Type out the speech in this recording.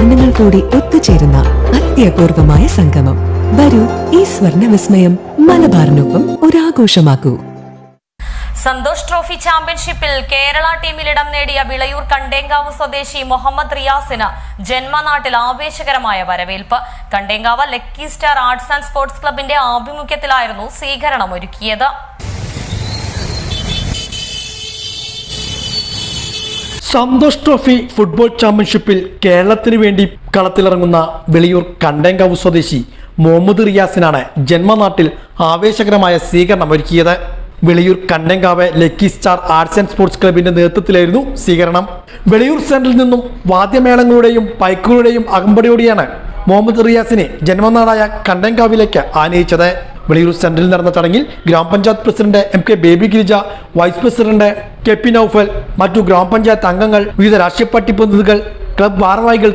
വർണ്ണങ്ങൾ കൂടി ഒത്തുചേരുന്ന അത്യപൂർവമായ സംഗമം. വരൂ, ഈ സ്വർണ്ണ വിസ്മയം മലബാറിനൊപ്പം ഒരാഘോഷമാക്കൂ. സന്തോഷ് ട്രോഫി ചാമ്പ്യൻഷിപ്പിൽ കേരള ടീമിൽ ഇടം നേടിയ വിളയൂർ കണ്ടേങ്കാവ് സ്വദേശി മുഹമ്മദ് റിയാസിന് ജന്മനാട്ടിൽ ആവേശകരമായ വരവേൽപ്പ്. Kandenkavu lucky star arts and sports ക്ലബിന്റെ ആഭിമുഖ്യത്തിലായിരുന്നു സ്വീകരണം ഒരുക്കിയത്. സന്തോഷ് ട്രോഫി ഫുട്ബോൾ ചാമ്പ്യൻഷിപ്പിൽ കേരളത്തിന് വേണ്ടി കളത്തിലിറങ്ങുന്ന വിളയൂർ കണ്ടേങ്കാവ് സ്വദേശി മുഹമ്മദ് റിയാസിനാണ് ജന്മനാട്ടിൽ ആവേശകരമായ സ്വീകരണം ഒരുക്കിയത്. Vilayur Kandenkavu lucky star arts and sports ക്ലബിന്റെ നേതൃത്വത്തിലായിരുന്നു സ്വീകരണം. വിളയൂർ സെന്ററിൽ നിന്നും വാദ്യമേളങ്ങളുടെയും പൈക്കുകളുടെയും അകമ്പടിയോടെയാണ് മുഹമ്മദ് റിയാസിനെ ജന്മനാടായ കണ്ടേങ്കാവിലേക്ക് ആനയിച്ചത്. വിളയൂർ സെന്ററിൽ നടന്ന ചടങ്ങിൽ ഗ്രാമപഞ്ചായത്ത് president MK Baby Girija, vice president KP Noufal, മറ്റു ഗ്രാമപഞ്ചായത്ത് അംഗങ്ങൾ, വിവിധ രാഷ്ട്രീയ പാർട്ടി പ്രതിനിധികൾ, ക്ലബ് ഭാരവാഹികൾ